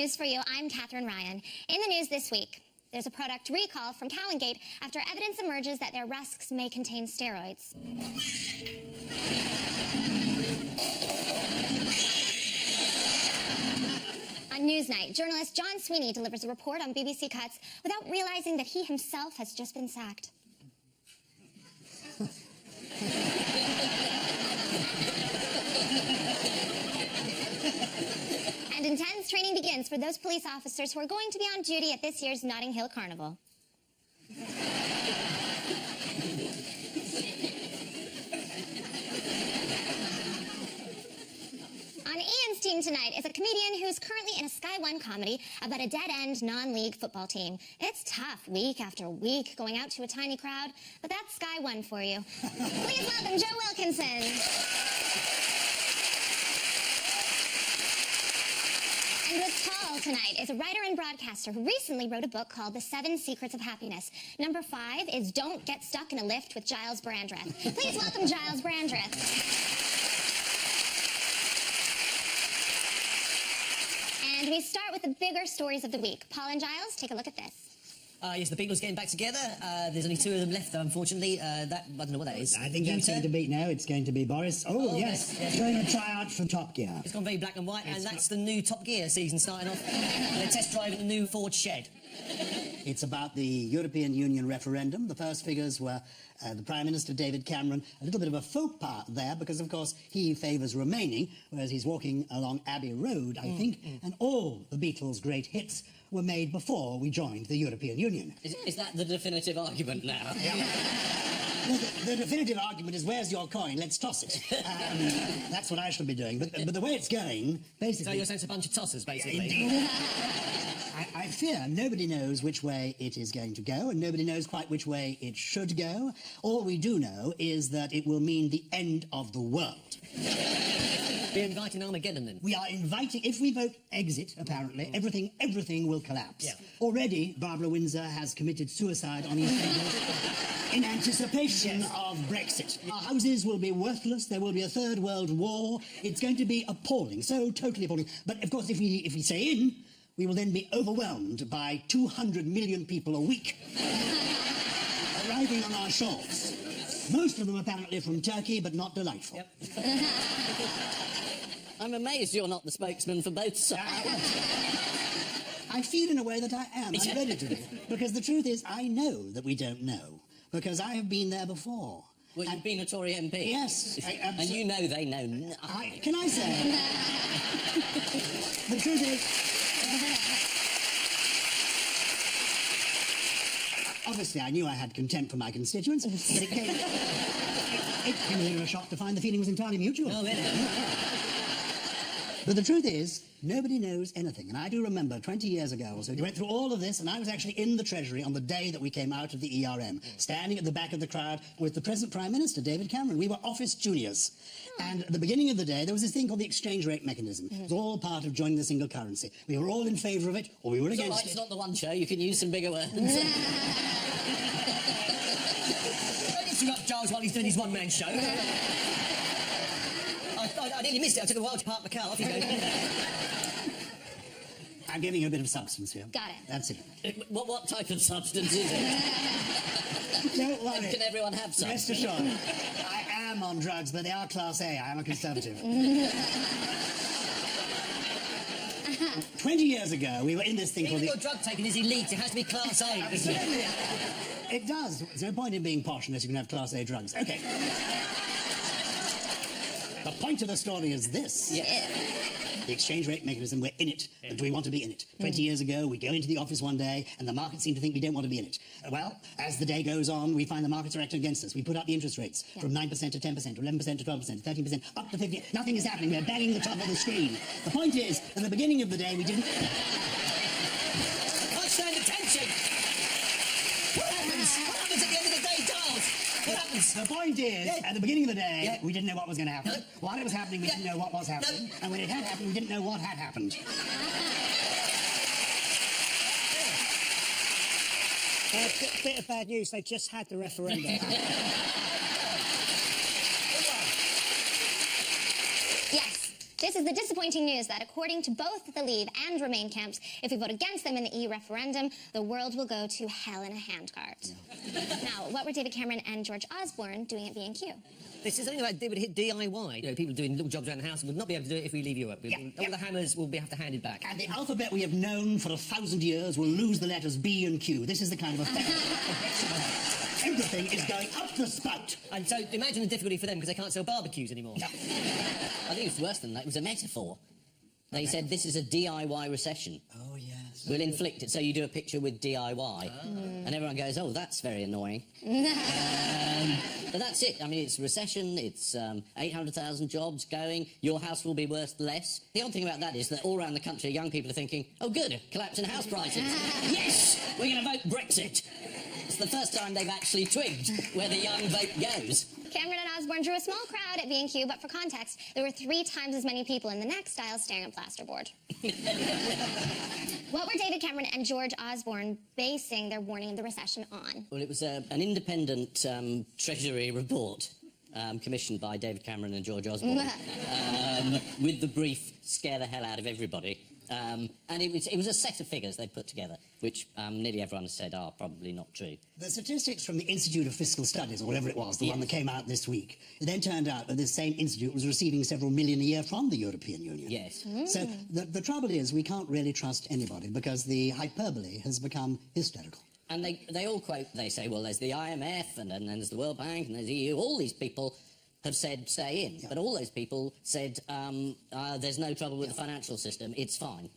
news for you. I'm Catherine Ryan. In the news this week, there's a product recall from Cow & Gate after evidence emerges that their rusks may contain steroids. On Newsnight, journalist John Sweeney delivers a report on BBC Cuts without realizing that he himself has just been sacked. And intense training begins for those police officers who are going to be on duty at this year's Notting Hill Carnival. On Ian's team tonight is a comedian who's currently in a Sky One comedy about a dead-end non-league football team. It's tough week after week going out to a tiny crowd, but that's Sky One for you. Please welcome Joe Wilkinson. And with Paul tonight is a writer and broadcaster who recently wrote a book called The 7 Secrets of Happiness. Number 5 is Don't Get Stuck in a Lift with Giles Brandreth. Please welcome Giles Brandreth. And we start with the bigger stories of the week. Paul and Giles, take a look at this. Yes, the Beatles getting back together. There's only 2 of them left, though, unfortunately. I don't know what that is. I think that's going to be, no, it's going to be Boris. Oh, yes, going to try out for Top Gear. It's gone very black and white, and that's the new Top Gear season starting off. They're test driving the new Ford Shed. It's about the European Union referendum. The first figures were the Prime Minister, David Cameron. A little bit of a faux pas there, because, of course, he favours remaining, whereas he's walking along Abbey Road, I think, and all the Beatles' great hits were made before we joined the European Union. Is that the definitive argument now? Yeah. Well, the definitive argument is, where's your coin? Let's toss it. That's what I shall be doing. But the way it's going, basically... So you're saying it's a bunch of tossers, basically? Indeed. I fear nobody knows which way it is going to go, and nobody knows quite which way it should go. All we do know is that it will mean the end of the world. We're inviting Armageddon, then? We are inviting... If we vote exit, apparently, everything will collapse. Yeah. Already, Barbara Windsor has committed suicide on East End in anticipation of Brexit. Our houses will be worthless. There will be a third world war. It's going to be appalling, so totally appalling. But, of course, if we stay in, we will then be overwhelmed by 200 million people a week arriving on our shores. Most of them apparently from Turkey, but not delightful. Yep. I'm amazed you're not the spokesman for both sides. I feel in a way that I am. I'm ready to be. Because the truth is, I know that we don't know. Because I have been there before. Well, you've been a Tory MP? Yes. And you know they know nothing. Can I say? The truth is... Obviously, I knew I had contempt for my constituents, but it came a little shock to find the feeling was entirely mutual. Oh, really? But the truth is, nobody knows anything. And I do remember 20 years ago or so, we went through all of this, and I was actually in the Treasury on the day that we came out of the ERM, standing at the back of the crowd with the present Prime Minister, David Cameron. We were office juniors. And at the beginning of the day, there was this thing called the exchange rate mechanism. It was all part of joining the single currency. We were all in favour of it, or we were against it. It's not the one show. You can use some bigger words. Don't interrupt Giles while he's doing his one-man show. I nearly missed it. I took a while to park the car. Off you go. I'm giving you a bit of substance here. Got it. That's it. What type of substance is it? Don't worry. Can everyone have some? Rest assured. I am on drugs, but they are Class A. I am a Conservative. 20 years ago, we were in this thing called... Even your drug taking is elite. It has to be Class A. It does. There's no point in being posh unless you can have Class A drugs. OK. The point of the story is this. Yeah. The exchange rate mechanism, we're in it, but do we want to be in it? 20 years ago, we go into the office one day, and the markets seem to think we don't want to be in it. Well, as the day goes on, we find the markets are acting against us. We put up the interest rates from 9% to 10%, to 11% to 12%, 13%, up to 50%. Nothing is happening. We're banging the top of the screen. The point is, at the beginning of the day, we didn't... I stand attention! What happens? What happens at the end of the day, Giles? What happens? The point is, at the beginning of the day, we didn't know what was going to happen. While it was happening, we didn't know what was happening. And when it had happened, we didn't know what had happened. Bit of bad news, they just had the referendum. Yes, This is the disappointing news that, according to both the Leave and Remain camps, if we vote against them in the EU referendum, the world will go to hell in a handcart. Now, what were David Cameron and George Osborne doing at B&Q? This is something like they would hit DIY. You know, people doing little jobs around the house would not be able to do it if we leave Europe. All the hammers will have to hand it back. And the alphabet we have known for 1,000 years will lose the letters B and Q. This is the kind of effect. Everything is going up the spout. And so imagine the difficulty for them because they can't sell barbecues anymore. I think it's worse than that. It was a metaphor. They said this is a DIY recession. Oh, yes. We'll inflict it. So you do a picture with DIY. And everyone goes, oh, that's very annoying. But that's it. I mean, it's recession. It's 800,000 jobs going. Your house will be worth less. The odd thing about that is that all around the country, young people are thinking, oh, good, collapse in house prices. Yes, we're going to vote Brexit. It's the first time they've actually twigged where the young vote goes. Cameron and Osborne drew a small crowd at B&Q, but for context, there were 3 times as many people in the next aisle staring at plasterboard. What were David Cameron and George Osborne basing their warning of the recession on? Well, it was an independent Treasury report commissioned by David Cameron and George Osborne with the brief scare the hell out of everybody. And it was a set of figures they put together, which nearly everyone has said are probably not true. The statistics from the Institute of Fiscal Studies, or whatever it was, the one that came out this week, it then turned out that this same institute was receiving several million a year from the European Union. Yes. So the trouble is we can't really trust anybody because the hyperbole has become hysterical. And they all quote, they say, well, there's the IMF, and then there's the World Bank, and there's the EU. All these people have said stay in. Yeah. But all those people said there's no trouble with the financial system, it's fine.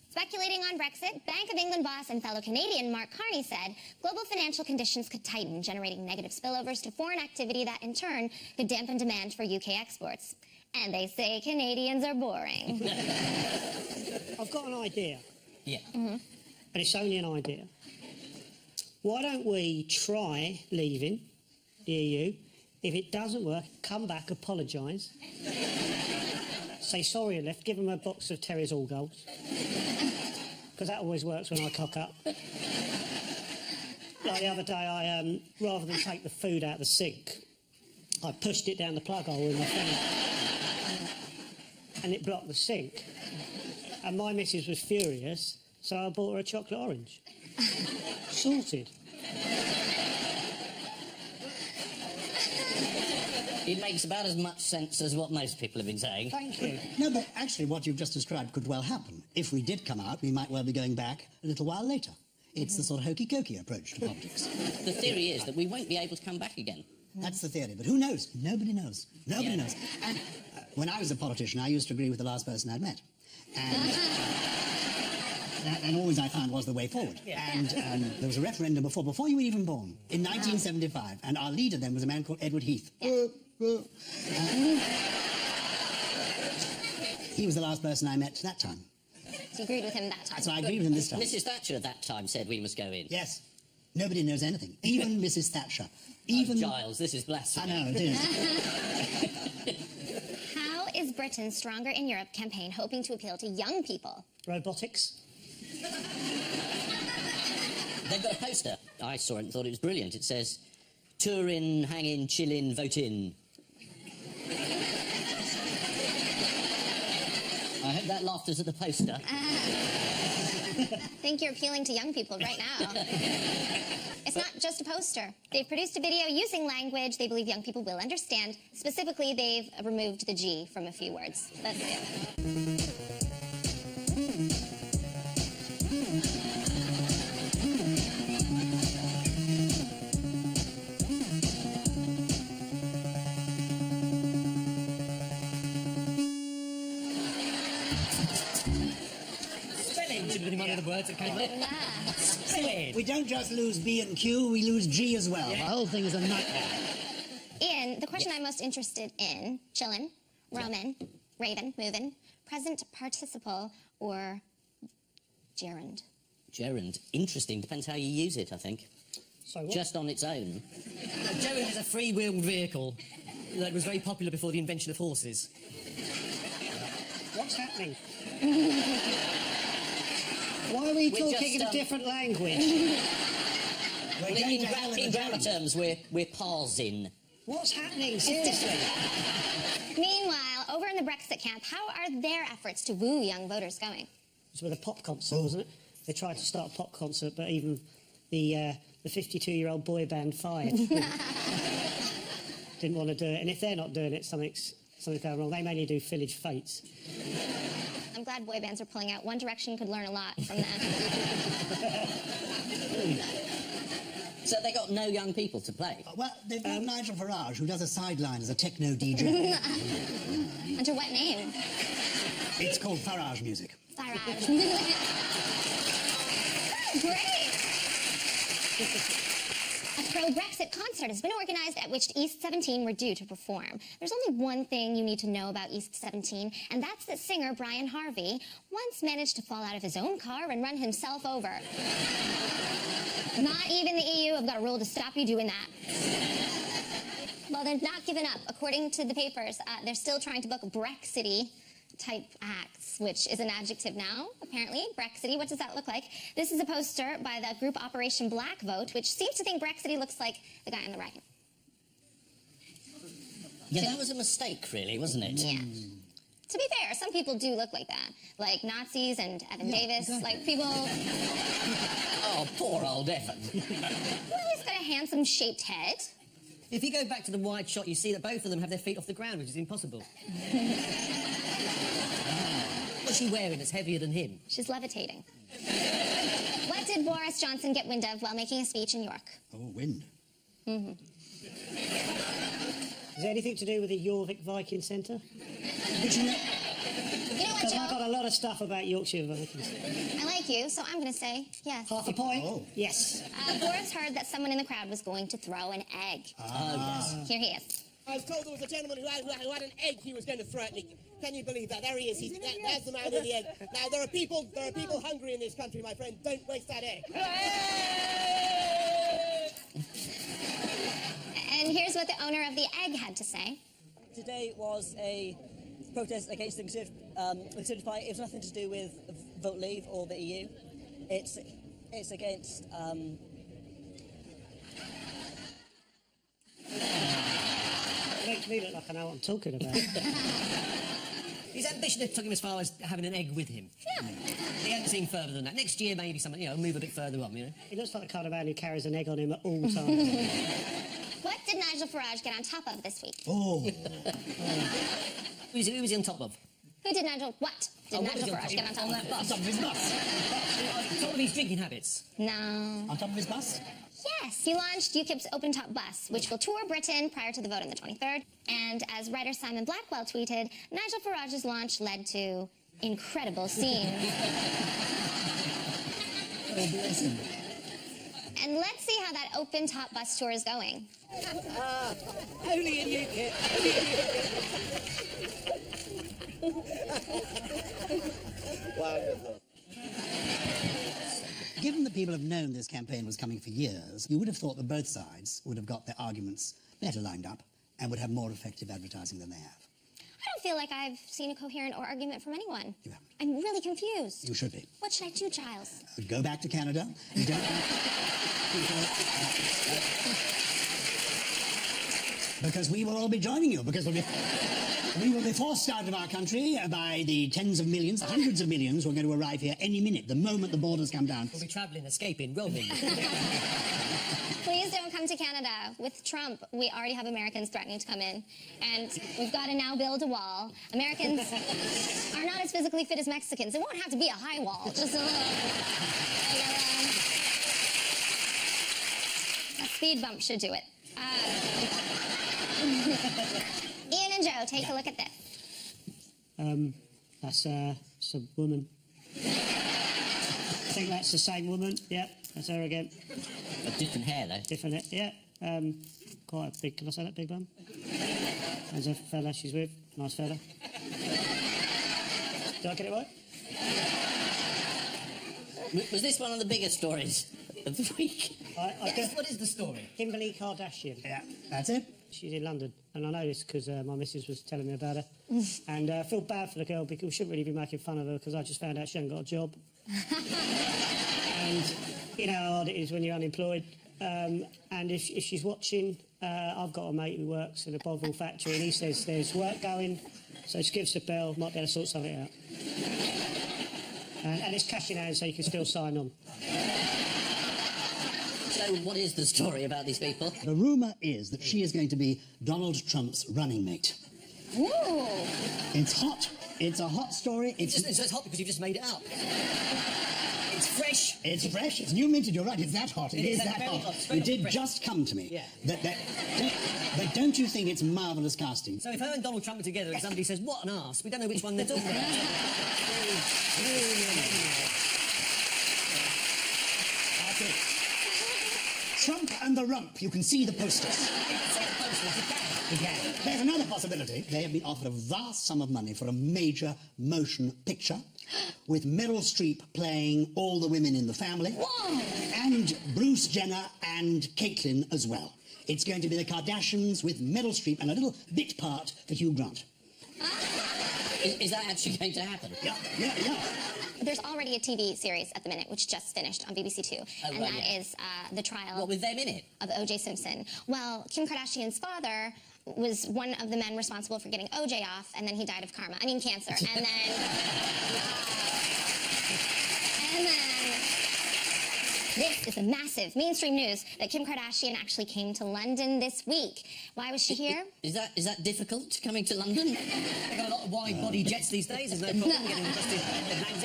Speculating on Brexit, Bank of England boss and fellow Canadian Mark Carney said global financial conditions could tighten, generating negative spillovers to foreign activity that, in turn, could dampen demand for UK exports. And they say Canadians are boring. I've got an idea. Yeah. And it's only an idea. Why don't we try leaving the EU? If it doesn't work, come back, apologise. Say sorry you left, give them a box of Terry's All Goals. Because that always works when I cock up. Like the other day, I rather than take the food out of the sink, I pushed it down the plug hole with my phone. And it blocked the sink. And my missus was furious, so I bought her a chocolate orange. Sorted. It makes about as much sense as what most people have been saying. Thank you. No, but actually what you've just described could well happen. If we did come out, we might well be going back a little while later. It's the sort of hokey-cokey approach to politics. The theory is that we won't be able to come back again. That's the theory, but who knows? Nobody knows. Nobody knows. And when I was a politician, I used to agree with the last person I'd met. And always I found was the way forward. And there was a referendum before you were even born, in 1975, and our leader then was a man called Edward Heath. He was the last person I met that time. So you agreed with him that time? So I agreed with him this time. Mrs. Thatcher at that time said we must go in. Yes. Nobody knows anything. Even Mrs. Thatcher. Even... Oh, Giles, this is blasphemy. I know, it is. How is Britain's Stronger in Europe campaign hoping to appeal to young people? Robotics. They've got a poster. I saw it and thought it was brilliant. It says, tour in, hang in, chill in, vote in. I hope that laughter's at the poster. I think you're appealing to young people right now. It's not just a poster. They've produced a video using language they believe young people will understand. Specifically, they've removed the G from a few words. Let's see it. One of the words that came up. We don't just lose B and Q, we lose G as well. The whole thing is a nightmare. Ian, the question I'm most interested in, chillin', roamin', ravin', movin', present participle, or gerund? Gerund. Interesting. Depends how you use it, I think. So what? Just on its own. Gerund is a free-wheeled vehicle that was very popular before the invention of horses. What's happening? Why are we talking in a different language? In grammar terms, we're parsing. What's happening? Seriously. Meanwhile, over in the Brexit camp, how are their efforts to woo young voters going? It was with a pop concert, wasn't it? They tried to start a pop concert, but even the 52-year-old boy band Five didn't want to do it. And if they're not doing it, something's going wrong. They mainly do village fates. I'm glad boy bands are pulling out. One Direction could learn a lot from that. So they got no young people to play. Well, they've got Nigel Farage, who does a sideline as a techno DJ. Under what name? It's called Farage music. Farage. Great! A pro-Brexit concert has been organised at which East 17 were due to perform. There's only one thing you need to know about East 17, and that's that singer Brian Harvey once managed to fall out of his own car and run himself over. Not even the EU have got a rule to stop you doing that. Well, they're not giving up. According to the papers, they're still trying to book Brexity type acts, which is an adjective now, apparently. Brexity, what does that look like? This is a poster by the group Operation Black Vote, which seems to think Brexity looks like the guy on the right. Yeah, that was a mistake, really, wasn't it? Yeah. To be fair, some people do look like that. Like Nazis and Evan Davis. Exactly. Like people... Oh, poor old Evan. Well, he's got a handsome shaped head. If you go back to the wide shot, you see that both of them have their feet off the ground, which is impossible. What's she wearing that's heavier than him? She's levitating. What did Boris Johnson get wind of while making a speech in York? Oh, wind. Is there anything to do with the Jorvik Viking Centre? But you know, You know what, Because I've Joe? got a lot of stuff about Yorkshire Vikings. I like you, so I'm going to say yes. Half a point? Oh. Yes. Boris heard that someone in the crowd was going to throw an egg. Oh, yes. Here he is. I was told there was a gentleman who had an egg he was going to throw at me. Can you believe that? There he is. There's the man with the egg. Now, there are people hungry in this country, my friend. Don't waste that egg. And here's what the owner of the egg had to say. Today was a protest against the Conservative Party. It was nothing to do with Vote Leave or the EU. It's against... It makes me look like I know what I'm talking about. His ambition took him as far as having an egg with him. Yeah. He hadn't seen further than that. Next year, maybe something, move a bit further on, He looks like the kind of man who carries an egg on him at all times. What did Nigel Farage get on top of this week? oh, Who was he on top of? Who did Nigel... What did What was Nigel he Farage get on top of? on top of his bus. On top of his drinking habits. No. On top of his bus? Yes, he launched UKIP's Open Top Bus, which will tour Britain prior to the vote on the 23rd. And as writer Simon Blackwell tweeted, Nigel Farage's launch led to incredible scenes. Oh, bless him. And let's see how that Open Top Bus tour is going. Only in UKIP. Wonderful. Given that people have known this campaign was coming for years, you would have thought that both sides would have got their arguments better lined up and would have more effective advertising than they have. I don't feel like I've seen a coherent argument from anyone. You haven't. I'm really confused. You should be. What should I do, Giles? Go back to Canada. You don't... Because we will all be joining you, because we will be forced out of our country by the tens of millions, hundreds of millions who are going to arrive here any minute, the moment the borders come down. We'll be travelling, escaping, roaming. Please don't come to Canada. With Trump, we already have Americans threatening to come in. And we've got to now build a wall. Americans are not as physically fit as Mexicans. It won't have to be a high wall, just a little... a speed bump should do it. Ian and Joe, take a look at this. That's a woman. I think that's the same woman. Yep, that's her again. A different hair, though. Different, yeah. Quite a big, can I say that, big bum? There's a fella she's with. Nice fella. Did I get it right? Was this one of the bigger stories of the week? What is the story? Kimberly Kardashian. Yeah, that's it. She's in London, and I know this because my missus was telling me about her. And I feel bad for the girl because we shouldn't really be making fun of her because I just found out she hasn't got a job. And you know how hard it is when you're unemployed. And if she's watching, I've got a mate who works in a Bovril factory, and he says there's work going, so just give us a bell, might be able to sort something out. And it's cash in hand, so you can still sign on. So what is the story about these people? The rumour is that she is going to be Donald Trump's running mate. Ooh. It's hot. It's a hot story. It's hot because you've just made it up. It's fresh. It's fresh. It's new minted. You're right. It's that hot. It is that very hot. Straight It off did the press. just come to me. Yeah. But don't you think it's marvellous casting? So if her and Donald Trump are together and somebody says, what an arse, we don't know which one they're talking about. That's it. Trump and the rump. You can see the posters. There's another possibility. They have been offered a vast sum of money for a major motion picture with Meryl Streep playing all the women in the family. Whoa. And Bruce Jenner and Caitlyn as well. It's going to be the Kardashians with Meryl Streep and a little bit part for Hugh Grant. Is that actually going to happen? Yeah. There's already a TV series at the minute, which just finished on BBC Two, and right, that is the trial What, with them in it? of O.J. Simpson. Well, Kim Kardashian's father was one of the men responsible for getting O.J. off, and then he died of cancer. And then this is the massive mainstream news that Kim Kardashian actually came to London this week. Why was she here? Is that difficult, coming to London? They've got a lot of wide-body jets these days. There's no problem getting just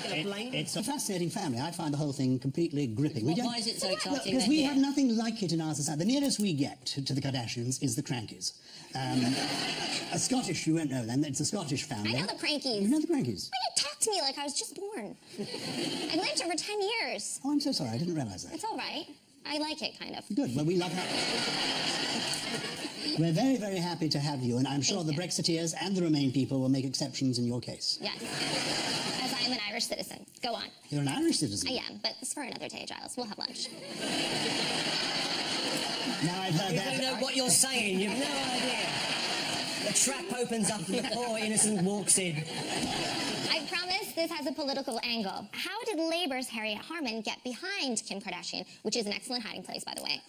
in a plane. It's a fascinating family. I find the whole thing completely gripping. Why is it so exciting? Because we have nothing like it in our society. The nearest we get to the Kardashians is the Crankies. A Scottish, you won't know them, it's a Scottish family. I know the Crankies. You know the Crankies? Why you talk to me like I was just born? I lived over 10 years. Oh, I'm so sorry, I didn't realise that. It's all right. I like it, kind of. Good, well, we love that. We're very, very happy to have you, and I'm sure the Thank you. Brexiteers and the Remain people will make exceptions in your case. Yes. As I am an Irish citizen. Go on. You're an Irish citizen. I am, but it's for another day, Giles. We'll have lunch. Now I've heard You that. don't know what you're saying. You've no idea. The trap opens up and the poor innocent walks in. I promise this has a political angle. How did Labour's Harriet Harman get behind Kim Kardashian, which is an excellent hiding place, by the way?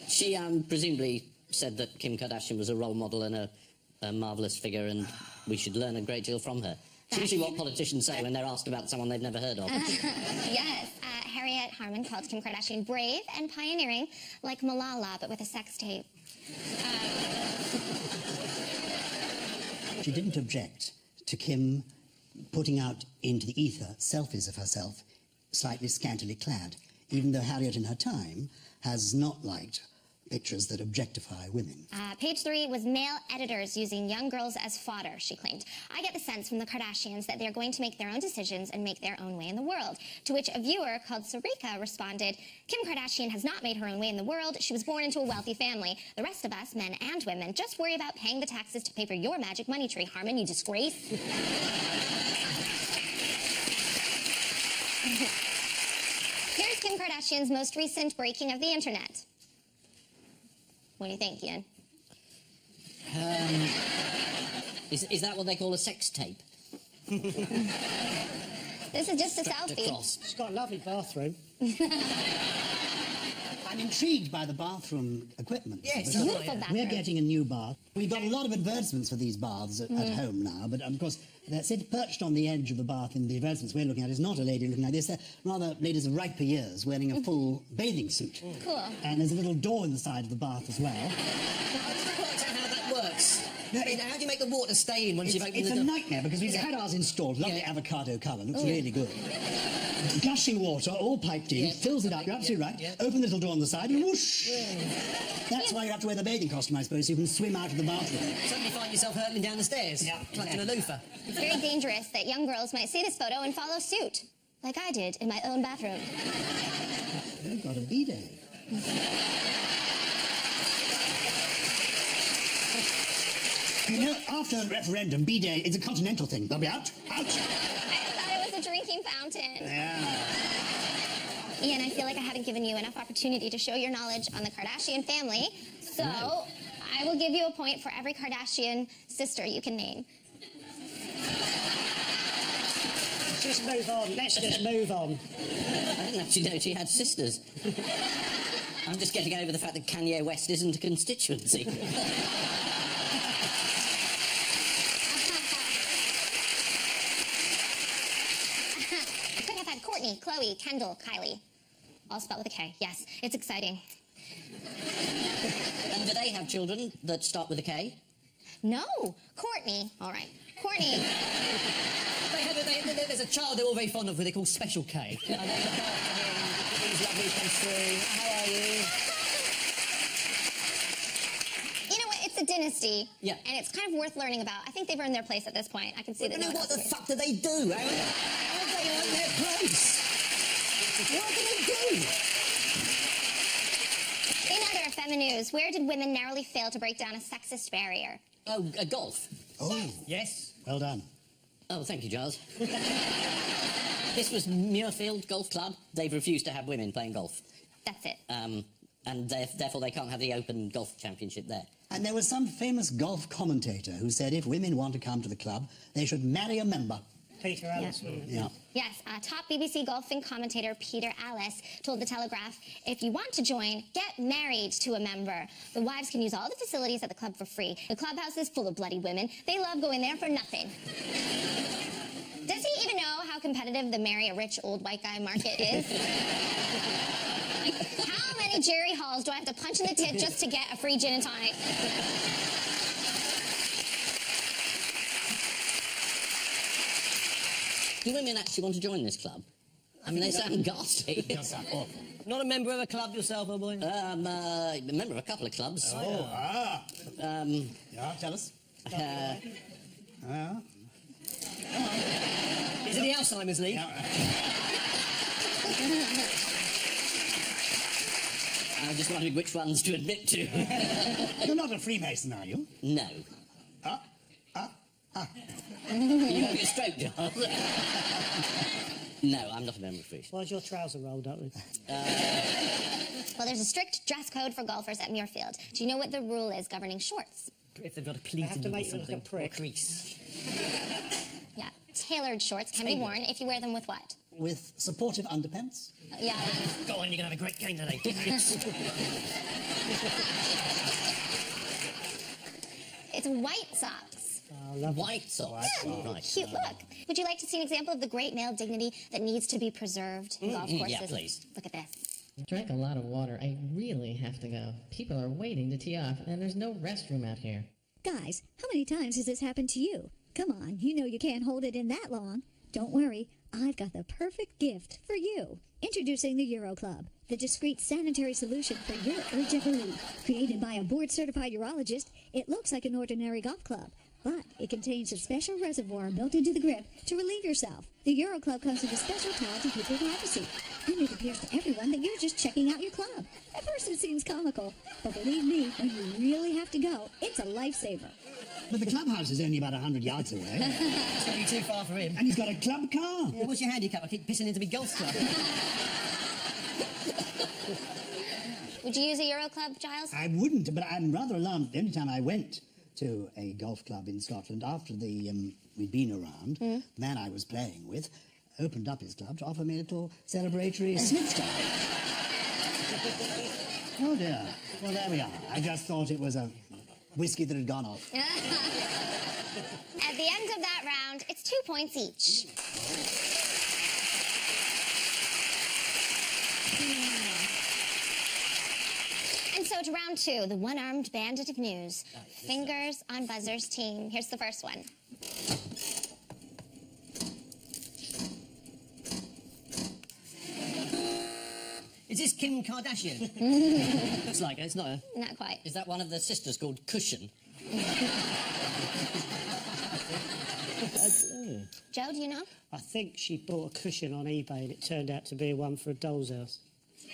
She presumably said that Kim Kardashian was a role model and a marvellous figure, and we should learn a great deal from her. It's usually what politicians say when they're asked about someone they've never heard of. Yes, Harriet Harman called Kim Kardashian brave and pioneering, like Malala, but with a sex tape. She didn't object to Kim putting out into the ether selfies of herself, slightly scantily clad, even though Harriet in her time has not liked pictures that objectify women. Page 3 was male editors using young girls as fodder, she claimed. I get the sense from the Kardashians that they're going to make their own decisions and make their own way in the world. To which a viewer called Sarika responded, Kim Kardashian has not made her own way in the world. She was born into a wealthy family. The rest of us, men and women, just worry about paying the taxes to pay for your magic money tree, Harman, you disgrace. Here's Kim Kardashian's most recent breaking of the internet. What do you think, Ian? Is that what they call a sex tape? This is just a Strapped selfie. across. She's got a lovely bathroom. I'm intrigued by the bathroom equipment. Yes, Because beautiful bathroom. We're getting a new bath. We've got a lot of advertisements for these baths at home now, but of course, they're perched on the edge of the bath in the advertisements we're looking at is not a lady looking like this. They're rather ladies of riper years wearing a full bathing suit. Cool. And there's a little door in the side of the bath as well. I don't work out how that works. I mean, how do you make the water stay in once you've opened It's the a door? nightmare because we've had ours installed. Lovely Yeah. avocado colour, looks really good. Gushing water, all piped in, fills it up. You're absolutely right. Yeah. Open the little door on the side and whoosh. That's why you have to wear the bathing costume, I suppose, so you can swim out of the bathroom. Suddenly find yourself hurtling down the stairs, clutching a loofah. It's very dangerous that young girls might see this photo and follow suit, like I did in my own bathroom. You've got a bidet. You know, after the referendum, bidet is a continental thing. They'll be out. Out. I thought it was a drinking fountain. Yeah. Ian, I feel like I haven't given you enough opportunity to show your knowledge on the Kardashian family, so I will give you a point for every Kardashian sister you can name. Just move on. Let's just move on. I didn't actually know she had sisters. I'm just getting over the fact that Kanye West isn't a constituency. I could have had Courtney, Chloe, Kendall, Kylie. All spelled with a K. Yes, it's exciting. And do they have children that start with a K? No, Courtney. All right, Courtney. There's a child they're all very fond of who they call Special K. Things lovely comes through. How are you? You know what? It's a dynasty. Yeah. And it's kind of worth learning about. I think they've earned their place at this point. I can see that. But what the fuck do they do? How have they earned their place? What do they do? In other Feminews, where did women narrowly fail to break down a sexist barrier? Oh, golf. Oh, Yes. well done. Oh, thank you, Giles. This was Muirfield Golf Club. They've refused to have women playing golf. That's it. And therefore they can't have the Open Golf Championship there. And there was some famous golf commentator who said if women want to come to the club, they should marry a member. Peter Alice, wasn't it? Yeah. Yes, top BBC golfing commentator Peter Alice told The Telegraph, if you want to join, get married to a member. The wives can use all the facilities at the club for free. The clubhouse is full of bloody women. They love going there for nothing. Does he even know how competitive the marry a rich old white guy market is? How many Jerry Halls do I have to punch in the tit just to get a free gin and tonic? Do women actually want to join this club? I mean, they sound ghastly. Not a member of a club yourself, old boy? A member of a couple of clubs. Yeah, tell us. Is it the Alzheimer's League? I just wondered which ones to admit to. You're not a Freemason, are you? No. You having a stroke, Giles? No, I'm not a member of Freemason. Why's your trouser rolled up? Well, there's a strict dress code for golfers at Muirfield. Do you know what the rule is governing shorts? If they've got a pleat have in to them or make you look something. a prick. Or a crease. Yeah, tailored shorts can be worn if you wear them with what? With supportive underpants? Yeah. Go on, you're going to have a great game today. It's white socks. Oh, lovely. White socks. Right. Cute look. Would you like to see an example of the great male dignity that needs to be preserved in golf courses? yeah, please. Look at this. Drank a lot of water. I really have to go. People are waiting to tee off, and there's no restroom out here. Guys, how many times has this happened to you? Come on, you know you can't hold it in that long. Don't worry, I've got the perfect gift for you. Introducing the Euro Club, the discreet sanitary solution for your urge of relief. Created by a board-certified urologist, it looks like an ordinary golf club, but it contains a special reservoir built into the grip to relieve yourself. The Euro Club comes with a special towel to keep your privacy, and it appears to everyone that you're just checking out your club. At first it seems comical, but believe me, when you really have to go, it's a lifesaver. But the clubhouse is only about 100 yards away. It's going to be too far for him. And he's got a club car. Yeah, what's your handicap? I keep pissing into my golf club. Would you use a Euro Club, Giles? I wouldn't, but I'm rather alarmed. The only time I went to a golf club in Scotland after we'd been around, the man I was playing with opened up his club to offer me a little celebratory sniff tag. Oh dear. Well, there we are. I just thought it was a whiskey that had gone off. At the end of that round, it's 2 points each. And so to round two, the one-armed bandit of news. Fingers on Buzzer's team. Here's the first one. Is this Kim Kardashian? Looks like it. It's not her. Not quite. Is that one of the sisters called Cushion? Joe, do you know? I think she bought a cushion on eBay and it turned out to be one for a doll's house.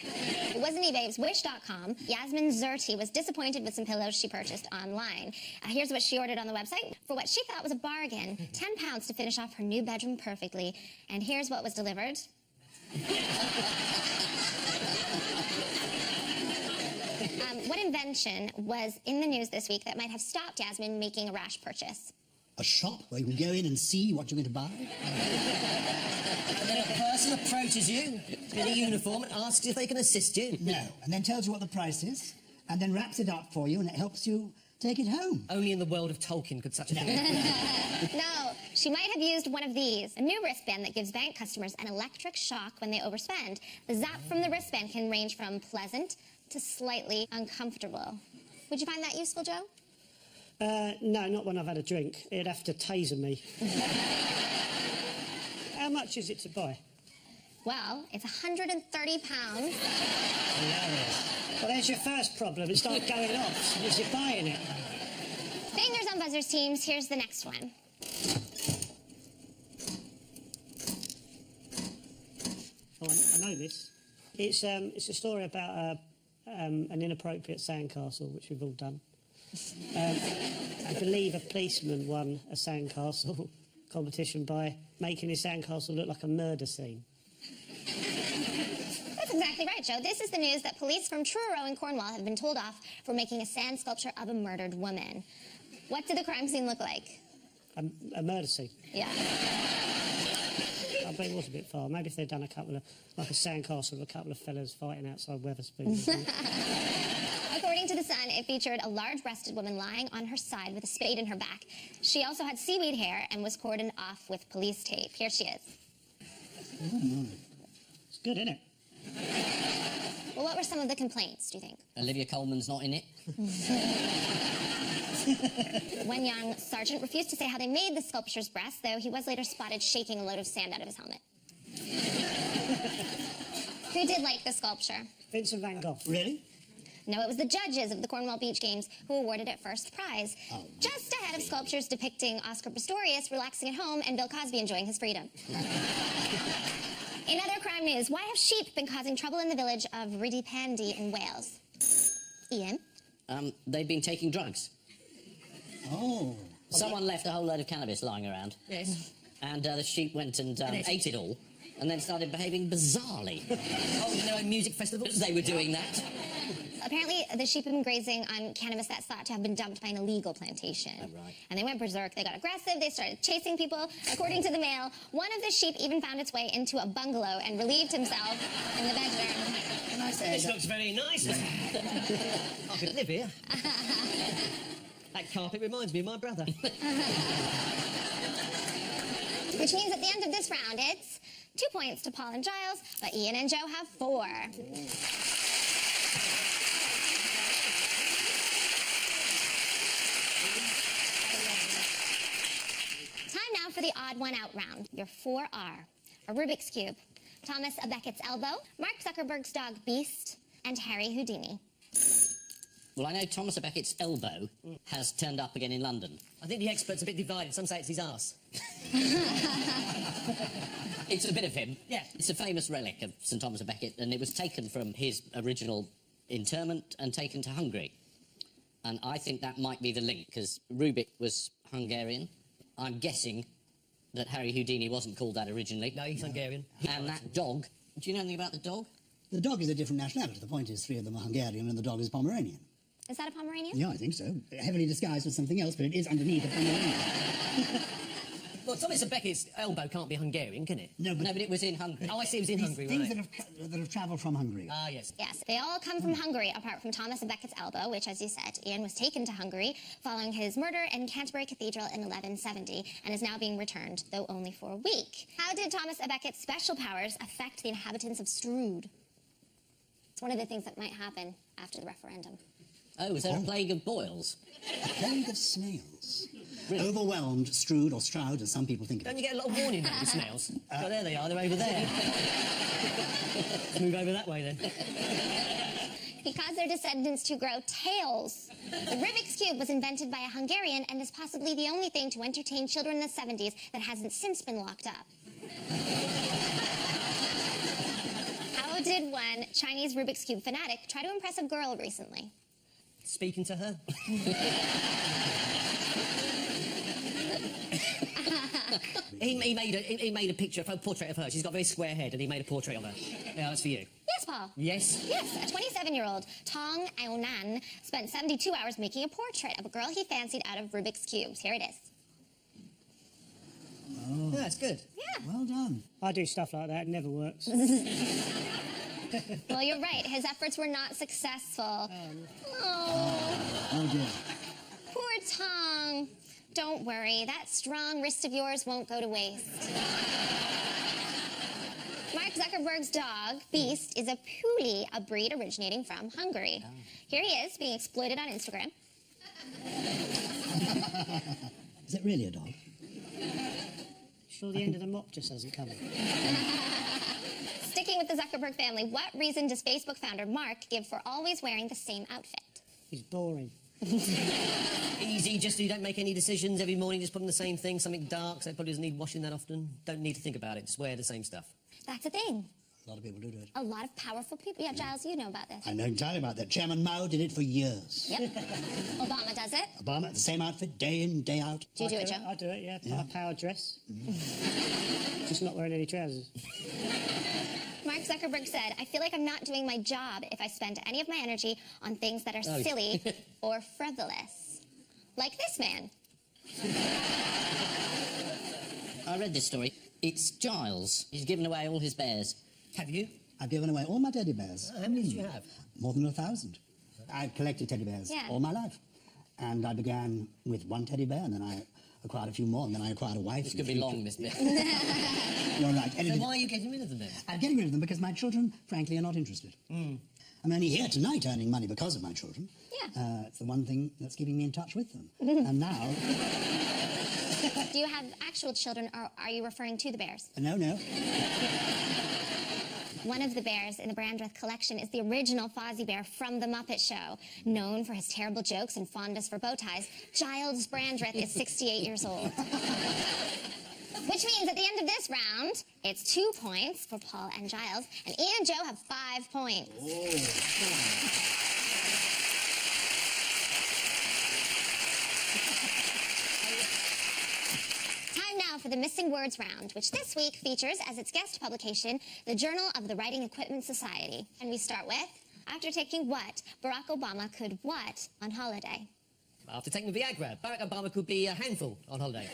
It wasn't eBay, it was Wish.com. Yasmin Zerti was disappointed with some pillows she purchased online. Here's what she ordered on the website for what she thought was a bargain. £10 to finish off her new bedroom perfectly. And here's what was delivered. What invention was in the news this week that might have stopped Yasmin making a rash purchase? A shop where you can go in and see what you're going to buy? And then a person approaches you in a uniform and asks if they can assist you. No, and then tells you what the price is, and then wraps it up for you, and it helps you take it home. Only in the world of Tolkien could such a thing. No, she might have used one of these, a new wristband that gives bank customers an electric shock when they overspend. The zap from the wristband can range from pleasant to slightly uncomfortable. Would you find that useful, Joe? No, not when I've had a drink. It'd have to taser me. How much is it to buy? Well, it's £130. Well, there's your first problem. It's not going off. It's you buying it. Fingers on buzzers, teams. Here's the next one. Oh, I know this. It's a story about an inappropriate sandcastle, which we've all done. I believe a policeman won a sandcastle competition by making his sandcastle look like a murder scene. That's exactly right, Joe. This is the news that police from Truro in Cornwall have been told off for making a sand sculpture of a murdered woman. What did the crime scene look like? A murder scene. Yeah. I bet it was a bit far. Maybe if they'd done a couple of, like a sandcastle with a couple of fellas fighting outside Wetherspoons. According to The Sun, it featured a large-breasted woman lying on her side with a spade in her back. She also had seaweed hair and was cordoned off with police tape. Here she is. It's good, isn't it? Well, what were some of the complaints, do you think? Olivia Colman's not in it. One young sergeant refused to say how they made the sculpture's breast, though he was later spotted shaking a load of sand out of his helmet. Who did like the sculpture? Vincent van Gogh. Really? No, it was the judges of the Cornwall Beach Games who awarded it first prize. Just ahead of sculptures depicting Oscar Pistorius relaxing at home and Bill Cosby enjoying his freedom. In other crime news, why have sheep been causing trouble in the village of Riddipandy in Wales? Ian? They've been taking drugs. Oh. Someone left a whole load of cannabis lying around. Yes. And the sheep went and ate it all, and then started behaving bizarrely. Oh, you know, in music festivals? They were doing that. Apparently, the sheep have been grazing on cannabis that's thought to have been dumped by an illegal plantation. Oh, right. And they went berserk, they got aggressive, they started chasing people. According to the Mail, one of the sheep even found its way into a bungalow and relieved himself in the bedroom. Can I say This looks very nice. I could live here. That carpet reminds me of my brother. Which means at the end of this round, it's 2 points to Paul and Giles, but Ian and Joe have 4. Time now for the odd one out round, your 4R. A Rubik's Cube, Thomas à Beckett's elbow, Mark Zuckerberg's dog Beast, and Harry Houdini. Well, I know Thomas à Beckett's elbow has turned up again in London. I think the experts are a bit divided. Some say it's his arse. It's a bit of him. Yeah. It's a famous relic of St Thomas à Becket, and it was taken from his original interment and taken to Hungary. And I think that might be the link, because Rubik was Hungarian. I'm guessing that Harry Houdini wasn't called that originally. No, he's Hungarian. And that dog, do you know anything about the dog? The dog is a different nationality. The point is 3 of them are Hungarian and the dog is Pomeranian. Is that a Pomeranian? Yeah, I think so. Heavily disguised as something else, but it is underneath a Pomeranian. Well, Thomas à Beckett's elbow can't be Hungarian, can it? No, No, but it was in Hungary. Oh, I see, it was in Hungary, Things right. that have travelled from Hungary. Ah, yes. Yes, they all come from Hungary, apart from Thomas à Beckett's elbow, which, as you said, Ian was taken to Hungary following his murder in Canterbury Cathedral in 1170 and is now being returned, though only for a week. How did Thomas à Beckett's special powers affect the inhabitants of Strood? It's one of the things that might happen after the referendum. Oh, was there a plague of boils? A plague of snails. Overwhelmed, Strood, or Stroud, as some people think of Don't it. you get a lot of warning now with snails? Oh, there they are. They're over there. Let's move over that way, then. He caused their descendants to grow tails. The Rubik's Cube was invented by a Hungarian and is possibly the only thing to entertain children in the 70s that hasn't since been locked up. How did one Chinese Rubik's Cube fanatic try to impress a girl recently? Speaking to her. he made a picture, a portrait of her. She's got a very square head, and he made a portrait of her. Yeah, that's for you. Yes, Paul. Yes? Yes, a 27-year-old, Tong Aonan, spent 72 hours making a portrait of a girl he fancied out of Rubik's Cubes. Here it is. Oh. Yeah, that's good. Yeah. Well done. I do stuff like that. It never works. Well, you're right. His efforts were not successful. Oh, dear. Poor Tong. Don't worry. That strong wrist of yours won't go to waste. Mark Zuckerberg's dog, Beast, is a Puli, a breed originating from Hungary. Here he is, being exploited on Instagram. Is it really a dog? Sure the end of the mop just hasn't come. Sticking with the Zuckerberg family, what reason does Facebook founder Mark give for always wearing the same outfit? He's boring. Easy, just so you don't make any decisions every morning, just put on the same thing, something dark, so it probably doesn't need washing that often. Don't need to think about it, just wear the same stuff. That's a thing. A lot of people do it. A lot of powerful people. Yeah, Giles, you know about this. I know entirely about that. Chairman Mao did it for years. Yep. Obama does it. Obama, the same outfit, day in, day out. Do you do it, Joe? I do it, yeah. I power dress. Just not wearing any trousers. Mark Zuckerberg said, I feel like I'm not doing my job if I spend any of my energy on things that are silly or frivolous. Like this man. I read this story. It's Giles. He's given away all his bears. Have you? I've given away all my teddy bears. How many did you have? More than 1,000. I've collected teddy bears all my life. And I began with one teddy bear, and then I acquired a few more, and then I acquired a wife. This could be long, this bit. You're right. So why are you getting rid of them then? I'm getting rid of them because my children, frankly, are not interested. I'm only here tonight earning money because of my children. Yeah. It's the one thing that's keeping me in touch with them. And now... Do you have actual children, or are you referring to the bears? No. One of the bears in the Brandreth collection is the original Fozzie Bear from The Muppet Show. Known for his terrible jokes and fondness for bow ties, Giles Brandreth is 68 years old. Which means at the end of this round, it's 2 points for Paul and Giles, and Ian and Joe have 5 points. Time now for the Missing Words round, which this week features as its guest publication, the Journal of the Writing Equipment Society. And we start with, after taking what, Barack Obama could what on holiday? After taking Viagra, Barack Obama could be a handful on holiday.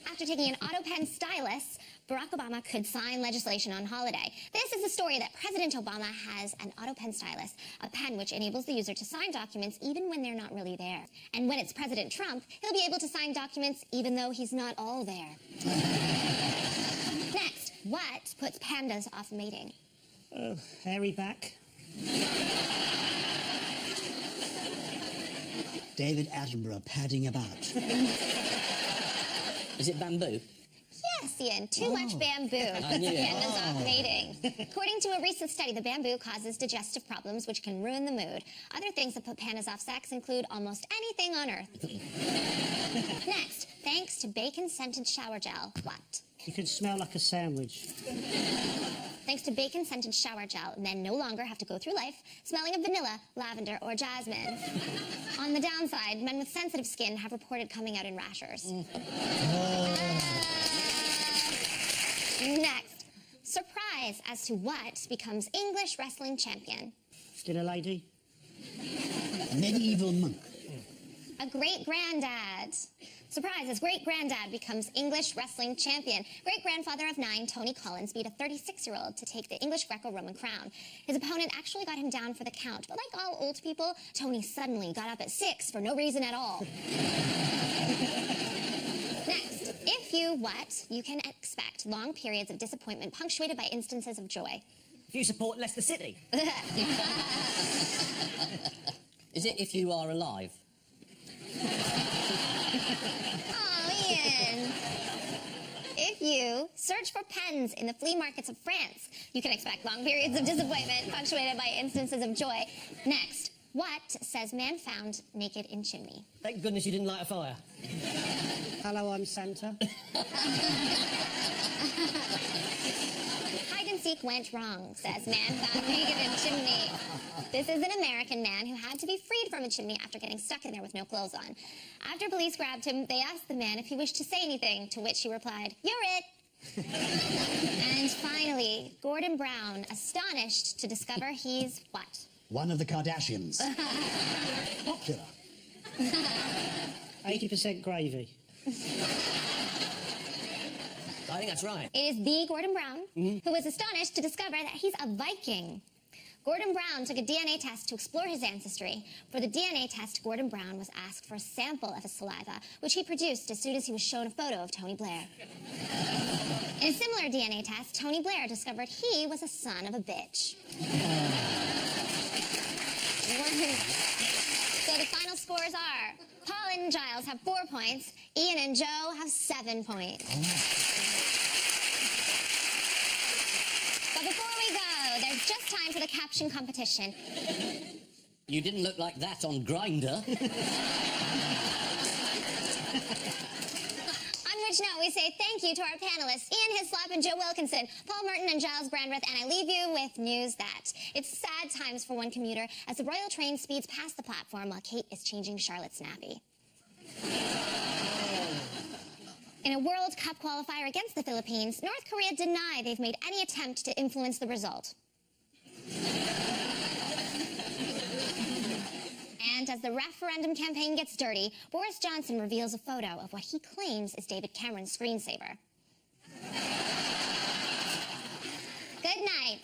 After taking an auto pen stylus, Barack Obama could sign legislation on holiday. This is the story that President Obama has an auto pen stylus, a pen which enables the user to sign documents even when they're not really there. And when it's President Trump, he'll be able to sign documents even though he's not all there. Next, what puts pandas off mating? Hairy back. David Attenborough padding about. Is it bamboo? Yes, Ian, too much bamboo. I knew it. Pandas off mating. According to a recent study, the bamboo causes digestive problems which can ruin the mood. Other things that put pandas off sex include almost anything on Earth. Next, thanks to bacon-scented shower gel, what? You can smell like a sandwich. Thanks to bacon-scented shower gel, men no longer have to go through life smelling of vanilla, lavender, or jasmine. On the downside, men with sensitive skin have reported coming out in rashers. Next, surprise as to what becomes English wrestling champion. Still a lady? Medieval monk. A great-granddad. Surprise, his great-granddad becomes English wrestling champion. Great-grandfather of 9, Tony Collins, beat a 36-year-old to take the English Greco-Roman crown. His opponent actually got him down for the count, but like all old people, Tony suddenly got up at 6 for no reason at all. Next, if you what, you can expect long periods of disappointment punctuated by instances of joy. If you support Leicester City. Is it if you are alive? Oh, Ian. If you search for pens in the flea markets of France, you can expect long periods of disappointment punctuated by instances of joy. Next, what says man found naked in chimney? Thank goodness you didn't light a fire. Hello, I'm Santa. Hide and seek went wrong, says man found naked in chimney. This is an American man who had to be freed from a chimney after getting stuck in there with no clothes on. After police grabbed him, they asked the man if he wished to say anything, to which he replied, "You're it." And finally, Gordon Brown, astonished to discover he's what? One of the Kardashians. Popular. 80% gravy. think that's right. It is the Gordon Brown, who was astonished to discover that he's a Viking. Gordon Brown took a DNA test to explore his ancestry. For the DNA test, Gordon Brown was asked for a sample of his saliva, which he produced as soon as he was shown a photo of Tony Blair. In a similar DNA test, Tony Blair discovered he was a son of a bitch. So the final scores are, Paul and Giles have 4 points, Ian and Joe have 7 points. But before we go, there's just time for the caption competition. You didn't look like that on Grindr. On which note, we say thank you to our panelists, Ian Hislop and Joe Wilkinson, Paul Merton and Giles Brandreth, and I leave you with news that it's sad times for one commuter as the Royal train speeds past the platform while Kate is changing Charlotte's nappy. In a World Cup qualifier against the Philippines, North Korea deny they've made any attempt to influence the result. And as the referendum campaign gets dirty, Boris Johnson reveals a photo of what he claims is David Cameron's screensaver. Good night.